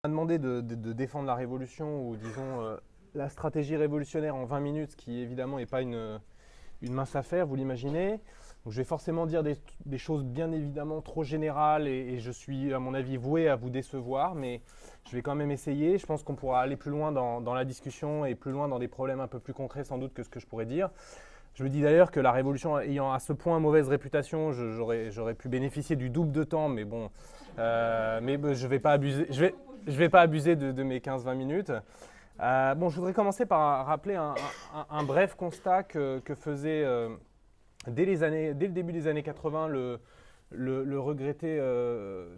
On m'a demandé de défendre la révolution ou disons la stratégie révolutionnaire en 20 minutes, ce qui évidemment n'est pas une mince affaire, vous l'imaginez. Donc, je vais forcément dire des choses bien évidemment trop générales et je suis à mon avis voué à vous décevoir, mais je vais quand même essayer. Je pense qu'on pourra aller plus loin dans la discussion et plus loin dans des problèmes un peu plus concrets sans doute que ce que je pourrais dire. Je me dis d'ailleurs que la Révolution ayant à ce point mauvaise réputation, j'aurais pu bénéficier du double de temps, mais bon, je ne vais pas abuser, je vais pas abuser de mes 15-20 minutes. Bon, je voudrais commencer par rappeler un bref constat que faisait dès le début des années 80 le regretté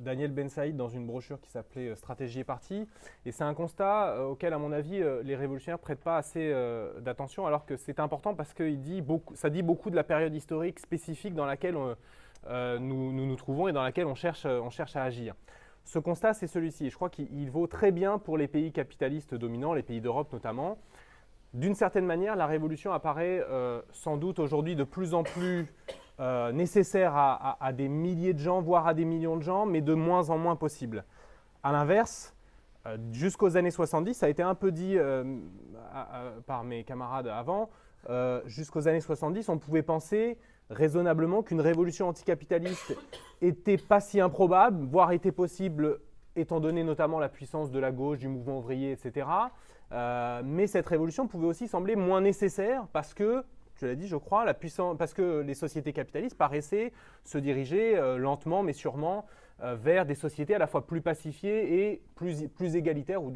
Daniel Ben Saïd dans une brochure qui s'appelait Stratégie et parti. Et c'est un constat auquel, à mon avis, les révolutionnaires ne prêtent pas assez d'attention, alors que c'est important parce que ça dit beaucoup de la période historique spécifique dans laquelle nous trouvons et dans laquelle on cherche à agir. Ce constat, c'est celui-ci. Je crois qu'il vaut très bien pour les pays capitalistes dominants, les pays d'Europe notamment. D'une certaine manière, la révolution apparaît sans doute aujourd'hui de plus en plus nécessaire à des milliers de gens, voire à des millions de gens, mais de moins en moins possible. A l'inverse, jusqu'aux années 70, ça a été un peu dit par mes camarades avant, jusqu'aux années 70, on pouvait penser raisonnablement qu'une révolution anticapitaliste était pas si improbable, voire était possible, étant donné notamment la puissance de la gauche, du mouvement ouvrier, etc. Mais cette révolution pouvait aussi sembler moins nécessaire parce que, je l'ai dit, je crois, parce que les sociétés capitalistes paraissaient se diriger lentement mais sûrement vers des sociétés à la fois plus pacifiées et plus égalitaires ou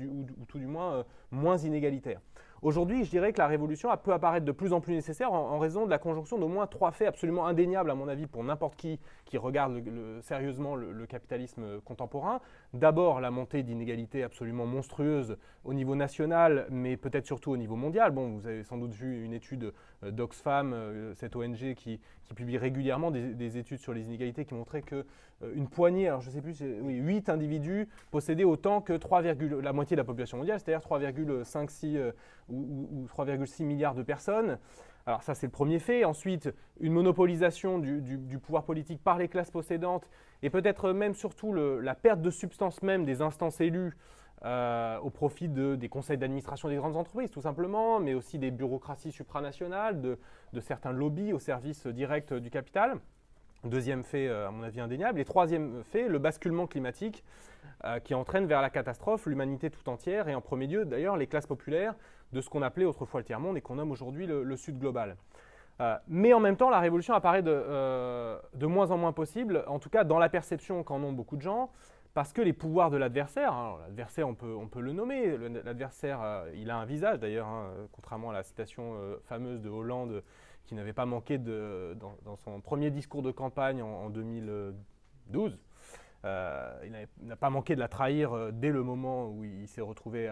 tout du moins moins inégalitaires. Aujourd'hui, je dirais que la révolution peut apparaître de plus en plus nécessaire en raison de la conjonction d'au moins trois faits absolument indéniables, à mon avis, pour n'importe qui regarde sérieusement le capitalisme contemporain. D'abord, la montée d'inégalités absolument monstrueuses au niveau national, mais peut-être surtout au niveau mondial. Bon, vous avez sans doute vu une étude d'Oxfam, cette ONG qui publie régulièrement des études sur les inégalités qui montraient qu'une poignée, alors je ne sais plus, 8 individus possédaient autant que la moitié de la population mondiale, c'est-à-dire 3,56 ou 3,6 milliards de personnes. Alors ça, c'est le premier fait. Ensuite, une monopolisation du pouvoir politique par les classes possédantes et peut-être même surtout la perte de substance même des instances élues au profit des conseils d'administration des grandes entreprises, tout simplement, mais aussi des bureaucraties supranationales, de certains lobbies au service direct du capital. Deuxième fait, à mon avis, indéniable. Et troisième fait, le basculement climatique qui entraîne vers la catastrophe l'humanité tout entière et en premier lieu, d'ailleurs, les classes populaires de ce qu'on appelait autrefois le tiers-monde et qu'on nomme aujourd'hui le Sud global. Mais en même temps, la révolution apparaît de moins en moins possible, en tout cas dans la perception qu'en ont beaucoup de gens, parce que les pouvoirs de l'adversaire, l'adversaire on peut le nommer, l'adversaire il a un visage d'ailleurs, contrairement à la citation fameuse de Hollande qui n'avait pas manqué dans son premier discours de campagne en 2012, il n'a pas manqué de la trahir dès le moment où il s'est retrouvé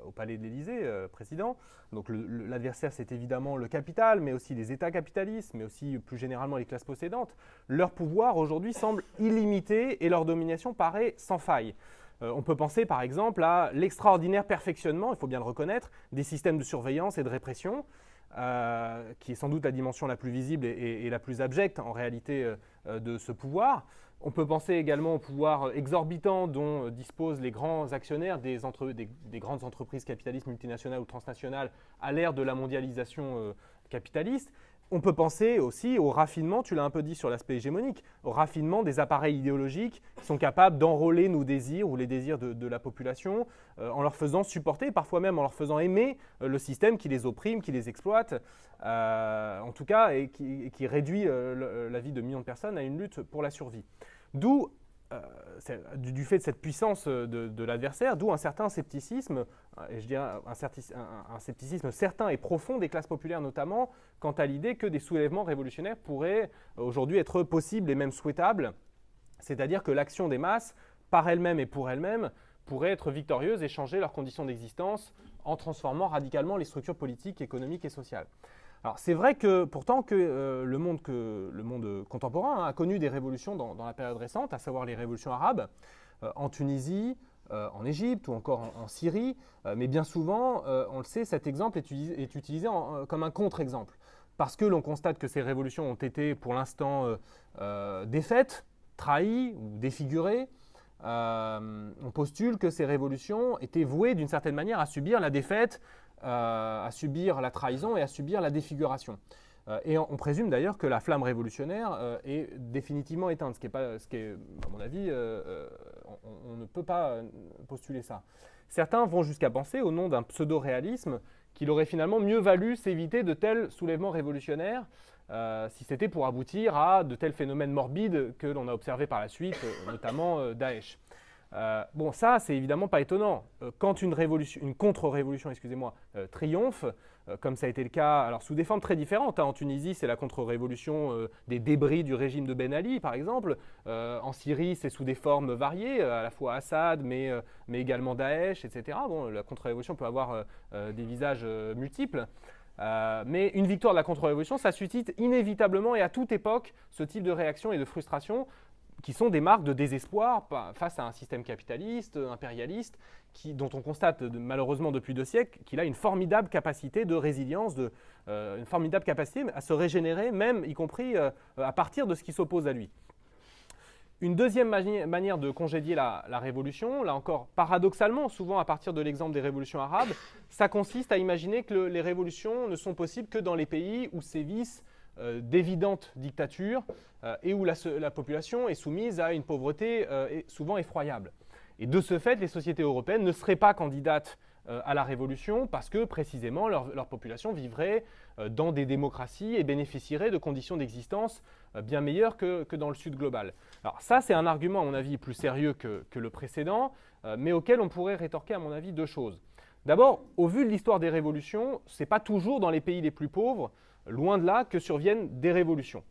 au palais de l'Élysée, président. Donc l'adversaire, c'est évidemment le capital, mais aussi les États capitalistes, mais aussi plus généralement les classes possédantes. Leur pouvoir aujourd'hui semble illimité et leur domination paraît sans faille. On peut penser par exemple à l'extraordinaire perfectionnement, il faut bien le reconnaître, des systèmes de surveillance et de répression, qui est sans doute la dimension la plus visible et la plus abjecte en réalité de ce pouvoir. On peut penser également au pouvoir exorbitant dont disposent les grands actionnaires des grandes entreprises capitalistes multinationales ou transnationales à l'ère de la mondialisation capitaliste. On peut penser aussi au raffinement, tu l'as un peu dit sur l'aspect hégémonique, au raffinement des appareils idéologiques qui sont capables d'enrôler nos désirs ou les désirs de la population en leur faisant supporter, parfois même en leur faisant aimer le système qui les opprime, qui les exploite, en tout cas, et qui réduit la vie de millions de personnes à une lutte pour la survie. D'où, du fait de cette puissance de l'adversaire, d'où un certain scepticisme, et je dirais un scepticisme certain et profond des classes populaires notamment, quant à l'idée que des soulèvements révolutionnaires pourraient aujourd'hui être possibles et même souhaitables, c'est-à-dire que l'action des masses, par elle-même et pour elle-même, pourrait être victorieuse et changer leurs conditions d'existence en transformant radicalement les structures politiques, économiques et sociales. Alors c'est vrai que pourtant que le monde contemporain a connu des révolutions dans la période récente, à savoir les révolutions arabes en Tunisie, en Égypte ou encore en Syrie, mais bien souvent, on le sait, cet exemple est utilisé comme un contre-exemple, parce que l'on constate que ces révolutions ont été pour l'instant défaites, trahies ou défigurées, on postule que ces révolutions étaient vouées d'une certaine manière à subir la défaite, à subir la trahison et à subir la défiguration. Et on présume d'ailleurs que la flamme révolutionnaire est définitivement éteinte, ce qui est, à mon avis, on ne peut pas postuler ça. Certains vont jusqu'à penser, au nom d'un pseudo-réalisme, qu'il aurait finalement mieux valu s'éviter de tels soulèvements révolutionnaires si c'était pour aboutir à de tels phénomènes morbides que l'on a observés par la suite, notamment Daesh. Bon, ça, c'est évidemment pas étonnant. Quand une contre-révolution, triomphe, comme ça a été le cas, alors sous des formes très différentes. En Tunisie, c'est la contre-révolution des débris du régime de Ben Ali, par exemple. En Syrie, c'est sous des formes variées, à la fois Assad, mais également Daesh, etc. Bon, la contre-révolution peut avoir des visages multiples. Mais une victoire de la contre-révolution, ça suscite inévitablement et à toute époque ce type de réaction et de frustration qui sont des marques de désespoir face à un système capitaliste, impérialiste, dont on constate malheureusement depuis 2 siècles qu'il a une formidable capacité de résilience, une formidable capacité à se régénérer, même y compris à partir de ce qui s'oppose à lui. Une deuxième manière de congédier la révolution, là encore paradoxalement, souvent à partir de l'exemple des révolutions arabes, ça consiste à imaginer que les révolutions ne sont possibles que dans les pays où sévissent d'évidentes dictatures et où la population est soumise à une pauvreté souvent effroyable. Et de ce fait, les sociétés européennes ne seraient pas candidates à la révolution parce que précisément leur population vivrait dans des démocraties et bénéficierait de conditions d'existence bien meilleures que dans le sud global. Alors ça, c'est un argument à mon avis plus sérieux que le précédent, mais auquel on pourrait rétorquer à mon avis 2 choses. D'abord, au vu de l'histoire des révolutions, ce n'est pas toujours dans les pays les plus pauvres, loin de là, que surviennent des révolutions.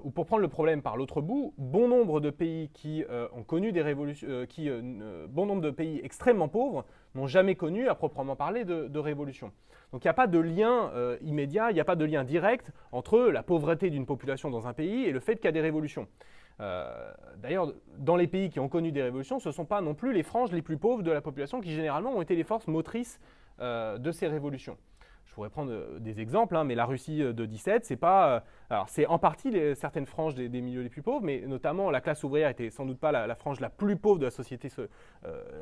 Ou pour prendre le problème par l'autre bout, bon nombre de pays qui ont connu des révolutions, bon nombre de pays extrêmement pauvres n'ont jamais connu à proprement parler de révolution. Donc il n'y a pas de lien immédiat, il n'y a pas de lien direct entre la pauvreté d'une population dans un pays et le fait qu'il y a des révolutions. D'ailleurs, dans les pays qui ont connu des révolutions, ce ne sont pas non plus les franges les plus pauvres de la population qui généralement ont été les forces motrices de ces révolutions. Je pourrais prendre des exemples, mais la Russie de 17, c'est pas. Alors, c'est en partie certaines franges des milieux les plus pauvres, mais notamment la classe ouvrière était sans doute pas la frange la plus pauvre de la société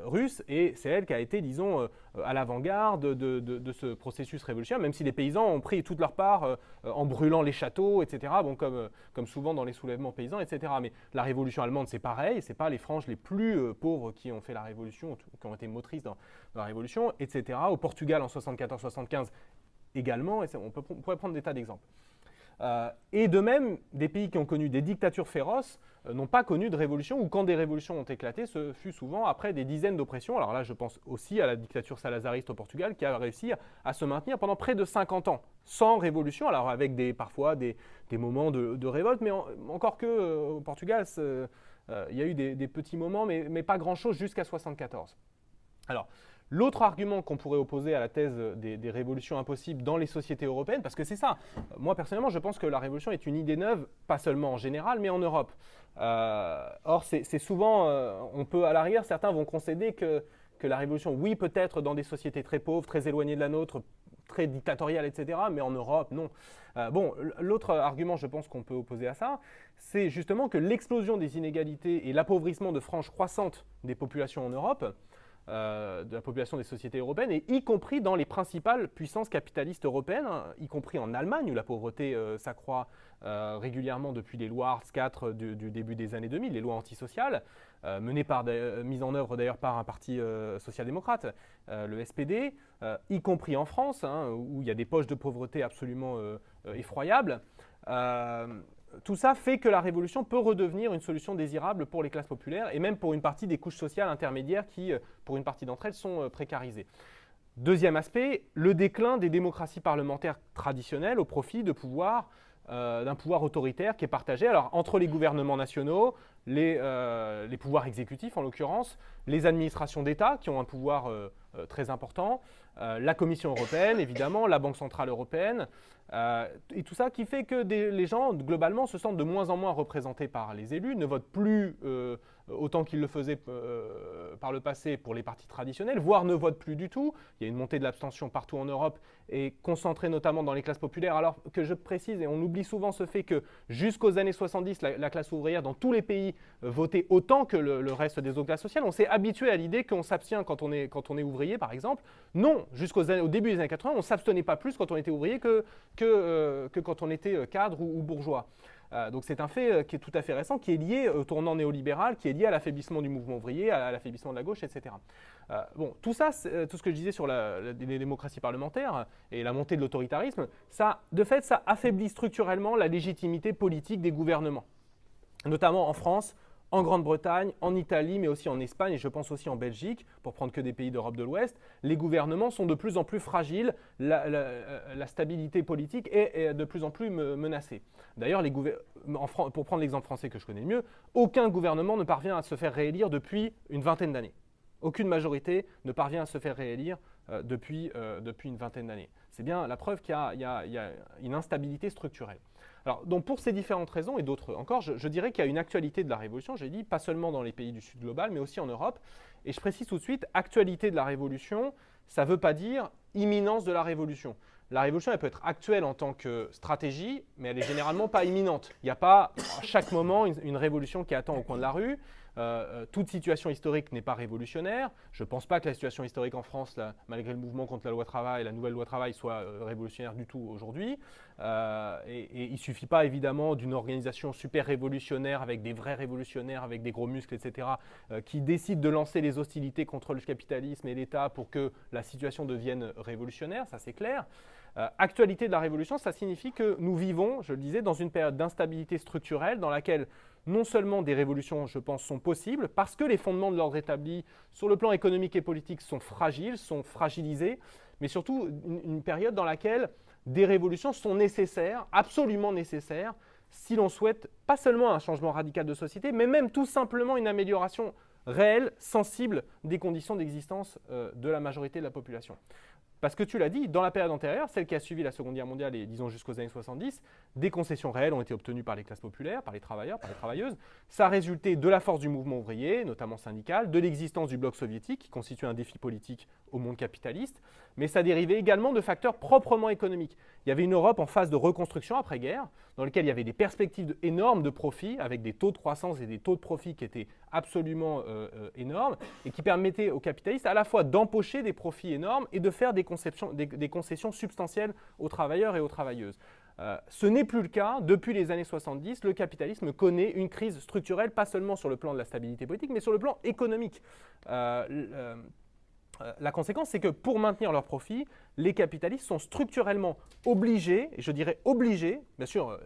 russe, et c'est elle qui a été, disons, à l'avant-garde de ce processus révolutionnaire, même si les paysans ont pris toute leur part en brûlant les châteaux, etc., bon, comme souvent dans les soulèvements paysans, etc. Mais la révolution allemande, c'est pareil, c'est pas les franges les plus pauvres qui ont fait la révolution, qui ont été motrices dans la révolution, etc. Au Portugal, en 74-75, également, et on pourrait prendre des tas d'exemples. Et de même, des pays qui ont connu des dictatures féroces n'ont pas connu de révolution, ou quand des révolutions ont éclaté, ce fut souvent après des dizaines d'oppressions. Alors là, je pense aussi à la dictature salazariste au Portugal, qui a réussi à se maintenir pendant près de 50 ans, sans révolution, alors avec parfois des moments de révolte, mais encore que au Portugal, il y a eu des petits moments, mais pas grand-chose jusqu'à 1974. Alors, l'autre argument qu'on pourrait opposer à la thèse des révolutions impossibles dans les sociétés européennes, parce que c'est ça, moi personnellement je pense que la révolution est une idée neuve, pas seulement en général, mais en Europe. Or c'est souvent, on peut à l'arrière, certains vont concéder que la révolution, oui peut-être dans des sociétés très pauvres, très éloignées de la nôtre, très dictatoriales, etc., mais en Europe, non. Bon, l'autre argument, je pense qu'on peut opposer à ça, c'est justement que l'explosion des inégalités et l'appauvrissement de franges croissantes des populations en Europe, de la population des sociétés européennes, et y compris dans les principales puissances capitalistes européennes, y compris en Allemagne, où la pauvreté s'accroît régulièrement depuis les lois Hartz IV du début des années 2000, les lois antisociales, mises en œuvre d'ailleurs par un parti social-démocrate, le SPD, y compris en France, où il y a des poches de pauvreté absolument effroyables. Tout ça fait que la révolution peut redevenir une solution désirable pour les classes populaires et même pour une partie des couches sociales intermédiaires qui, pour une partie d'entre elles, sont précarisées. Deuxième aspect, le déclin des démocraties parlementaires traditionnelles au profit d'un pouvoir autoritaire qui est partagé entre les gouvernements nationaux, les pouvoirs exécutifs en l'occurrence, les administrations d'État qui ont un pouvoir très important, la Commission européenne évidemment, la Banque centrale européenne, et tout ça qui fait que les gens globalement se sentent de moins en moins représentés par les élus, ne votent plus autant qu'ils le faisaient par le passé pour les partis traditionnels, voire ne votent plus du tout. Il y a une montée de l'abstention partout en Europe et concentrée notamment dans les classes populaires, alors que je précise, et on oublie souvent ce fait que jusqu'aux années 70, la classe ouvrière dans tous les pays votait autant que le reste des autres classes sociales. On s'est habitué à l'idée qu'on s'abstient quand on est ouvrier, par exemple. Non, au début des années 80, on ne s'abstenait pas plus quand on était ouvrier que quand on était cadre ou bourgeois. Donc c'est un fait qui est tout à fait récent, qui est lié au tournant néolibéral, qui est lié à l'affaiblissement du mouvement ouvrier, à l'affaiblissement de la gauche, etc. Bon, tout ça, tout ce que je disais sur les démocraties parlementaires et la montée de l'autoritarisme, de fait, ça affaiblit structurellement la légitimité politique des gouvernements, notamment en France, en Grande-Bretagne, en Italie, mais aussi en Espagne et je pense aussi en Belgique, pour prendre que des pays d'Europe de l'Ouest. Les gouvernements sont de plus en plus fragiles, la stabilité politique est de plus en plus menacée. D'ailleurs, pour prendre l'exemple français que je connais le mieux, aucun gouvernement ne parvient à se faire réélire depuis une vingtaine d'années. Aucune majorité ne parvient à se faire réélire depuis une vingtaine d'années. C'est bien la preuve qu'il y a une instabilité structurelle. Alors, donc pour ces différentes raisons et d'autres encore, je dirais qu'il y a une actualité de la Révolution, j'ai dit, pas seulement dans les pays du Sud global, mais aussi en Europe. Et je précise tout de suite, actualité de la Révolution, ça ne veut pas dire imminence de la Révolution. La Révolution, elle peut être actuelle en tant que stratégie, mais elle n'est généralement pas imminente. Il n'y a pas à chaque moment une révolution qui attend au coin de la rue. Toute situation historique n'est pas révolutionnaire. Je ne pense pas que la situation historique en France, là, malgré le mouvement contre la loi travail, la nouvelle loi travail, soit révolutionnaire du tout aujourd'hui. Et il ne suffit pas évidemment d'une organisation super révolutionnaire avec des vrais révolutionnaires, avec des gros muscles, etc., qui décident de lancer les hostilités contre le capitalisme et l'État pour que la situation devienne révolutionnaire, ça c'est clair. Actualité de la Révolution, ça signifie que nous vivons, je le disais, dans une période d'instabilité structurelle dans laquelle non seulement des révolutions, je pense, sont possibles, parce que les fondements de l'ordre établi sur le plan économique et politique sont fragiles, sont fragilisés, mais surtout une période dans laquelle des révolutions sont nécessaires, absolument nécessaires, si l'on souhaite pas seulement un changement radical de société, mais même tout simplement une amélioration réelle, sensible des conditions d'existence de la majorité de la population. Parce que tu l'as dit, dans la période antérieure, celle qui a suivi la Seconde Guerre mondiale et disons jusqu'aux années 70, des concessions réelles ont été obtenues par les classes populaires, par les travailleurs, par les travailleuses. Ça a résulté de la force du mouvement ouvrier, notamment syndical, de l'existence du bloc soviétique, qui constitue un défi politique au monde capitaliste, mais ça dérivait également de facteurs proprement économiques. Il y avait une Europe en phase de reconstruction après-guerre, dans laquelle il y avait des perspectives énormes de profit, avec des taux de croissance et des taux de profit qui étaient absolument énormes, et qui permettaient aux capitalistes à la fois d'empocher des profits énormes et de faire des concessions substantielles aux travailleurs et aux travailleuses. Ce n'est plus le cas. Depuis les années 70, le capitalisme connaît une crise structurelle, pas seulement sur le plan de la stabilité politique, mais sur le plan économique. La conséquence, c'est que pour maintenir leurs profits, les capitalistes sont structurellement obligés, et je dirais obligés, bien sûr,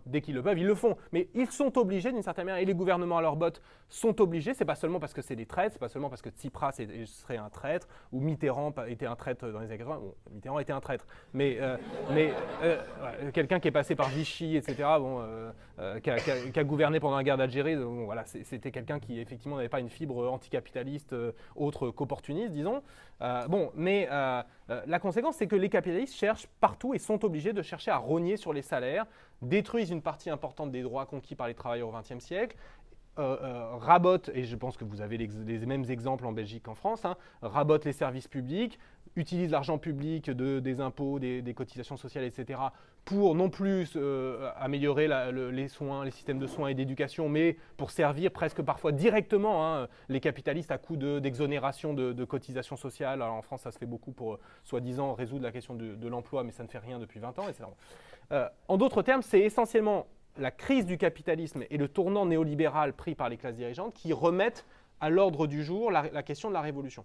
dès qu'ils le peuvent, ils le font, mais ils sont obligés d'une certaine manière, et les gouvernements à leur botte sont obligés, c'est pas seulement parce que c'est des traîtres, c'est pas seulement parce que Tsipras serait un traître, ou Mitterrand était un traître dans les années 80, bon, Mitterrand était un traître, mais quelqu'un qui est passé par Vichy, etc., qui a gouverné pendant la guerre d'Algérie, bon, voilà, c'était quelqu'un qui effectivement n'avait pas une fibre anticapitaliste autre qu'opportuniste, disons. La conséquence, c'est que les capitalistes cherchent partout et sont obligés de chercher à rogner sur les salaires, détruisent une partie importante des droits conquis par les travailleurs au XXe siècle, rabotent, et je pense que vous avez les mêmes exemples en Belgique qu'en France, rabotent les services publics, utilisent l'argent public des impôts, des cotisations sociales, etc., pour non plus améliorer les soins, les systèmes de soins et d'éducation, mais pour servir presque parfois directement les capitalistes à coup d'exonération de cotisations sociales. Alors en France, ça se fait beaucoup pour, soi-disant, résoudre la question de l'emploi, mais ça ne fait rien depuis 20 ans, etc. En d'autres termes, c'est essentiellement la crise du capitalisme et le tournant néolibéral pris par les classes dirigeantes qui remettent à l'ordre du jour la question de la révolution.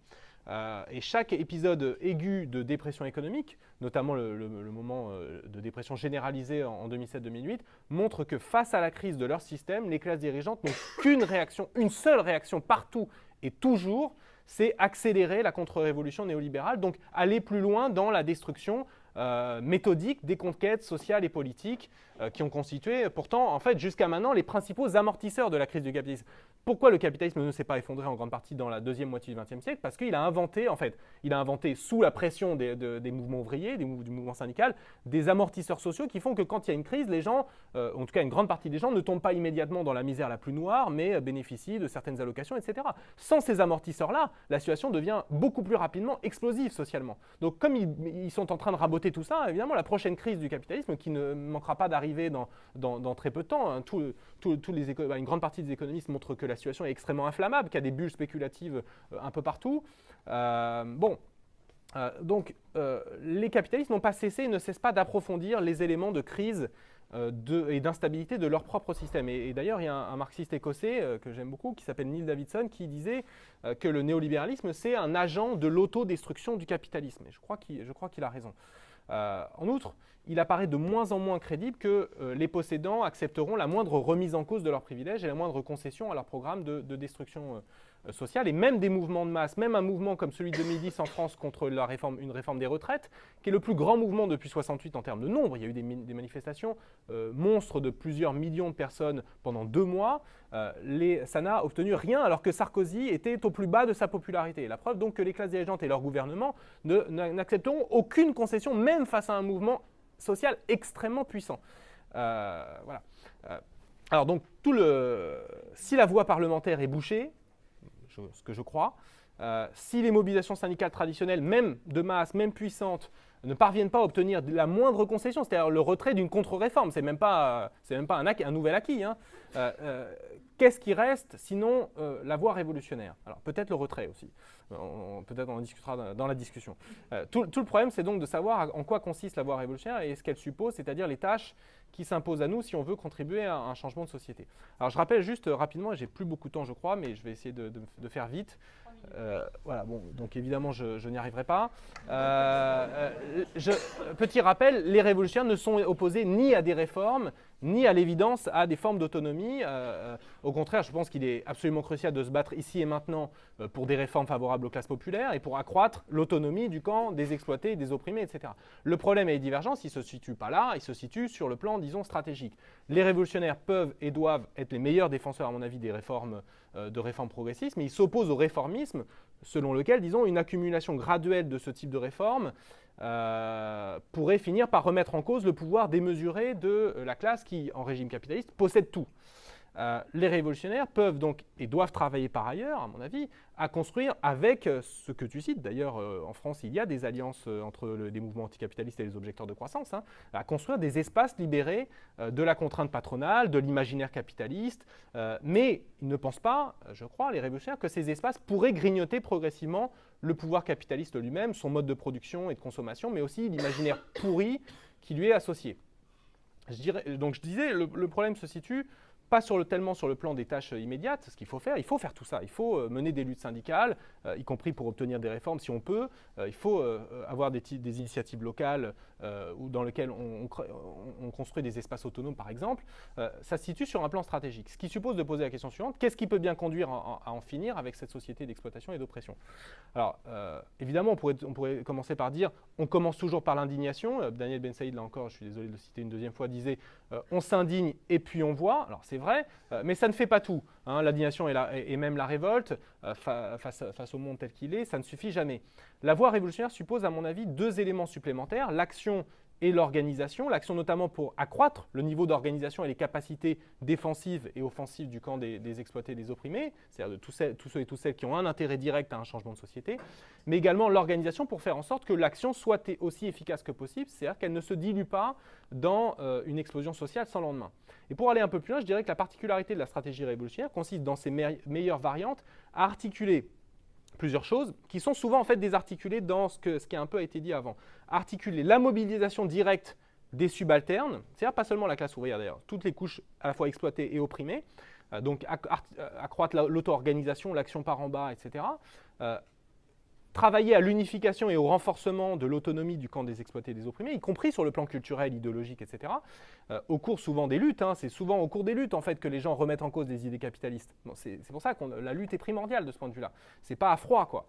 Et chaque épisode aigu de dépression économique, notamment le moment de dépression généralisée en 2007-2008, montre que face à la crise de leur système, les classes dirigeantes n'ont qu'une réaction, une seule réaction partout et toujours, c'est accélérer la contre-révolution néolibérale, donc aller plus loin dans la destruction méthodiques des conquêtes sociales et politiques qui ont constitué pourtant, en fait, jusqu'à maintenant, les principaux amortisseurs de la crise du capitalisme. Pourquoi le capitalisme ne s'est pas effondré en grande partie dans la deuxième moitié du XXe siècle? Parce qu'il a inventé, en fait, sous la pression des mouvements ouvriers, du mouvement syndical, des amortisseurs sociaux qui font que quand il y a une crise, les gens, en tout cas une grande partie des gens, ne tombent pas immédiatement dans la misère la plus noire, mais bénéficient de certaines allocations, etc. Sans ces amortisseurs-là, la situation devient beaucoup plus rapidement explosive socialement. Donc comme ils sont en train de raboter tout ça, évidemment, la prochaine crise du capitalisme, qui ne manquera pas d'arriver dans très peu de temps, hein, une grande partie des économistes montrent que la situation est extrêmement inflammable, qu'il y a des bulles spéculatives un peu partout. Donc, les capitalistes n'ont pas cessé et ne cessent pas d'approfondir les éléments de crise et d'instabilité de leur propre système. Et d'ailleurs, il y a un marxiste écossais que j'aime beaucoup, qui s'appelle Neil Davidson, qui disait que le néolibéralisme, c'est un agent de l'autodestruction du capitalisme. Et je crois qu'il a raison. En outre, il apparaît de moins en moins crédible que les possédants accepteront la moindre remise en cause de leurs privilèges et la moindre concession à leur programme de destruction sociale. Et même des mouvements de masse, même un mouvement comme celui de 2010 en France contre une réforme des retraites, qui est le plus grand mouvement depuis 68 en termes de nombre. Il y a eu des manifestations monstres de plusieurs millions de personnes pendant 2 mois. Ça n'a obtenu rien alors que Sarkozy était au plus bas de sa popularité. La preuve donc que les classes dirigeantes et leur gouvernement n'accepteront aucune concession, même face à un mouvement social extrêmement puissant. Voilà. Alors donc, si la voie parlementaire est bouchée, ce que je crois, si les mobilisations syndicales traditionnelles, même de masse, même puissantes, ne parviennent pas à obtenir la moindre concession, c'est-à-dire le retrait d'une contre-réforme, c'est même pas un nouvel acquis, hein. Qu'est-ce qui reste sinon la voie révolutionnaire? Alors peut-être le retrait aussi, peut-être on en discutera dans la discussion. Tout le problème, c'est donc de savoir en quoi consiste la voie révolutionnaire et ce qu'elle suppose, c'est-à-dire les tâches qui s'imposent à nous si on veut contribuer à un changement de société. Alors je rappelle juste rapidement, et j'ai plus beaucoup de temps je crois, mais je vais essayer de faire vite. Voilà, bon, donc évidemment je n'y arriverai pas. Petit rappel, les révolutionnaires ne sont opposés ni à des réformes, ni à l'évidence à des formes d'autonomie. Au contraire, je pense qu'il est absolument crucial de se battre ici et maintenant pour des réformes favorables aux classes populaires et pour accroître l'autonomie du camp des exploités et des opprimés, etc. Le problème et les divergences, ils ne se situent pas là, ils se situent sur le plan, disons, stratégique. Les révolutionnaires peuvent et doivent être les meilleurs défenseurs, à mon avis, des réformes progressistes, mais ils s'opposent au réformisme selon lequel, disons, une accumulation graduelle de ce type de réformes pourrait finir par remettre en cause le pouvoir démesuré de la classe qui, en régime capitaliste, possède tout. Les révolutionnaires peuvent donc et doivent travailler par ailleurs, à mon avis, à construire avec ce que tu cites. D'ailleurs, en France, il y a des alliances entre des mouvements anticapitalistes et les objecteurs de croissance, hein, à construire des espaces libérés de la contrainte patronale, de l'imaginaire capitaliste. Mais ils ne pensent pas, je crois, les révolutionnaires, que ces espaces pourraient grignoter progressivement le pouvoir capitaliste lui-même, son mode de production et de consommation, mais aussi l'imaginaire pourri qui lui est associé. Donc je disais, le problème se situe pas tellement sur le plan des tâches immédiates, ce qu'il faut faire. Il faut faire tout ça. Il faut mener des luttes syndicales, y compris pour obtenir des réformes si on peut. Il faut avoir des initiatives locales dans lesquelles on construit des espaces autonomes, par exemple. Ça se situe sur un plan stratégique. Ce qui suppose de poser la question suivante, qu'est-ce qui peut bien conduire à en finir avec cette société d'exploitation et d'oppression? Alors, évidemment, on pourrait commencer par dire, on commence toujours par l'indignation. Daniel Ben Saïd, là encore, je suis désolé de le citer une deuxième fois, disait on s'indigne et puis on voit. Alors, c'est vrai, mais ça ne fait pas tout. Hein. L'indignation et même la révolte face au monde tel qu'il est, ça ne suffit jamais. La voie révolutionnaire suppose, à mon avis, 2 éléments supplémentaires, l'action et l'organisation. L'action notamment pour accroître le niveau d'organisation et les capacités défensives et offensives du camp des exploités et des opprimés, c'est-à-dire de tous ceux et toutes celles qui ont un intérêt direct à un changement de société, mais également l'organisation pour faire en sorte que l'action soit aussi efficace que possible, c'est-à-dire qu'elle ne se dilue pas dans une explosion sociale sans lendemain. Et pour aller un peu plus loin, je dirais que la particularité de la stratégie révolutionnaire consiste dans ses meilleures variantes à articuler plusieurs choses qui sont souvent en fait désarticulées dans ce qui a un peu été dit avant. Articuler la mobilisation directe des subalternes, c'est-à-dire pas seulement la classe ouvrière d'ailleurs, toutes les couches à la fois exploitées et opprimées, donc accroître l'auto-organisation, l'action par en bas, etc. travailler à l'unification et au renforcement de l'autonomie du camp des exploités et des opprimés, y compris sur le plan culturel, idéologique, etc., au cours souvent des luttes. C'est souvent au cours des luttes en fait, que les gens remettent en cause des idées capitalistes. Bon, c'est pour ça que la lutte est primordiale de ce point de vue-là. C'est pas à froid, quoi.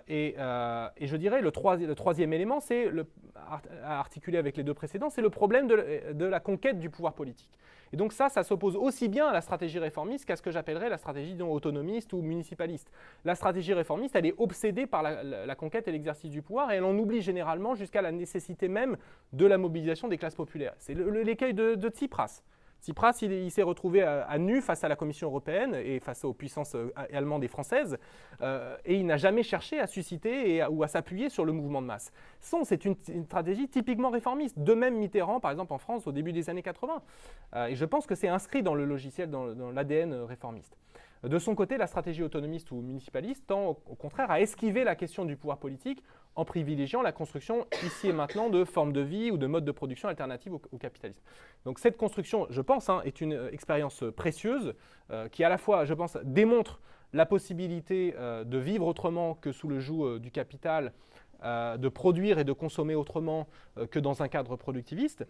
Et je dirais le troisième élément, c'est à articuler avec les deux précédents, c'est le problème de la conquête du pouvoir politique. Et donc ça s'oppose aussi bien à la stratégie réformiste qu'à ce que j'appellerais la stratégie autonomiste ou municipaliste. La stratégie réformiste, elle est obsédée par la conquête et l'exercice du pouvoir, et elle en oublie généralement jusqu'à la nécessité même de la mobilisation des classes populaires. C'est l'écueil de Tsipras. Tsipras, il s'est retrouvé à nu face à la Commission européenne et face aux puissances allemandes et françaises, et il n'a jamais cherché à susciter ou à s'appuyer sur le mouvement de masse. C'est une stratégie typiquement réformiste. De même Mitterrand, par exemple en France, au début des années 80. Et je pense que c'est inscrit dans le logiciel, dans l'ADN réformiste. De son côté, la stratégie autonomiste ou municipaliste tend au contraire à esquiver la question du pouvoir politique en privilégiant la construction ici et maintenant de formes de vie ou de modes de production alternatifs au capitalisme. Donc cette construction, je pense, est une expérience précieuse qui à la fois, je pense, démontre la possibilité de vivre autrement que sous le joug du capital, de produire et de consommer autrement que dans un cadre productiviste.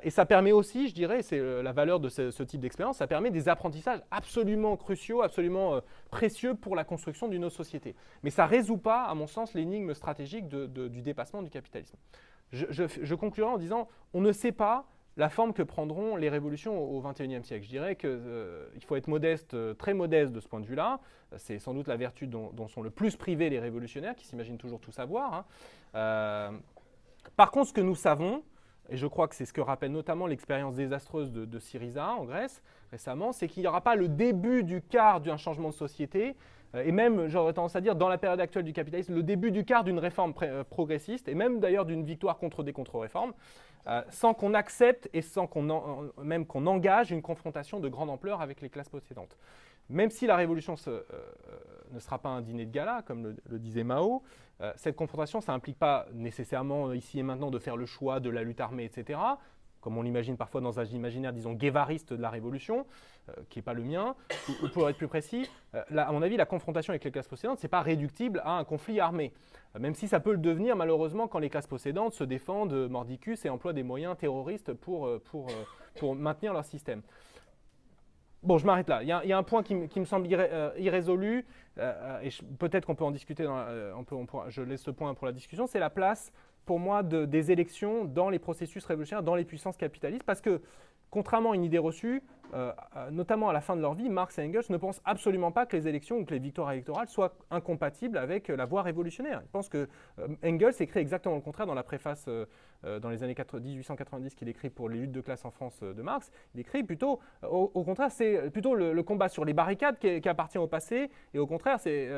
Et ça permet aussi, je dirais, c'est la valeur de ce type d'expérience, ça permet des apprentissages absolument cruciaux, absolument précieux pour la construction d'une autre société. Mais ça ne résout pas, à mon sens, l'énigme stratégique du dépassement du capitalisme. Je conclurai en disant, on ne sait pas la forme que prendront les révolutions au XXIe siècle. Je dirais qu'il faut être modeste, très modeste de ce point de vue-là. C'est sans doute la vertu dont sont le plus privés les révolutionnaires, qui s'imaginent toujours tout savoir. Par contre, ce que nous savons, et je crois que c'est ce que rappelle notamment l'expérience désastreuse de Syriza en Grèce récemment, c'est qu'il n'y aura pas le début du quart d'un changement de société, et même, j'aurais tendance à dire, dans la période actuelle du capitalisme, le début du quart d'une réforme progressiste, et même d'ailleurs d'une victoire contre des contre-réformes, sans qu'on accepte et sans qu'on engage une confrontation de grande ampleur avec les classes possédantes. Même si la révolution ne sera pas un dîner de gala, comme le disait Mao, cette confrontation, ça n'implique pas nécessairement ici et maintenant de faire le choix de la lutte armée, etc., comme on l'imagine parfois dans un imaginaire, disons, guévariste de la Révolution, qui n'est pas le mien, ou pour être plus précis, à mon avis, la confrontation avec les classes possédantes, ce n'est pas réductible à un conflit armé, même si ça peut le devenir malheureusement quand les classes possédantes se défendent mordicus et emploient des moyens terroristes pour maintenir leur système. Bon, je m'arrête là. Il y a un point qui me semble irrésolu, et peut-être qu'on peut en discuter, je laisse ce point pour la discussion, c'est la place pour moi des élections dans les processus révolutionnaires, dans les puissances capitalistes, parce que contrairement à une idée reçue, notamment à la fin de leur vie, Marx et Engels ne pensent absolument pas que les élections ou que les victoires électorales soient incompatibles avec la voie révolutionnaire. Ils pensent que Engels écrit exactement le contraire dans la préface dans les années 1890 qu'il écrit pour les luttes de classe en France de Marx. Il écrit plutôt, au contraire, c'est plutôt le combat sur les barricades qui appartient au passé, et au contraire, c'est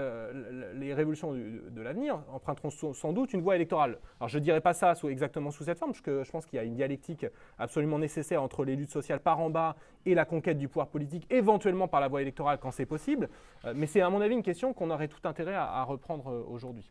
les révolutions de l'avenir emprunteront sans doute une voie électorale. Alors je ne dirais pas ça exactement sous cette forme, parce que je pense qu'il y a une dialectique absolument nécessaire entre les luttes sociales par en bas et la conquête du pouvoir politique, éventuellement par la voie électorale quand c'est possible. Mais c'est à mon avis une question qu'on aurait tout intérêt à reprendre aujourd'hui.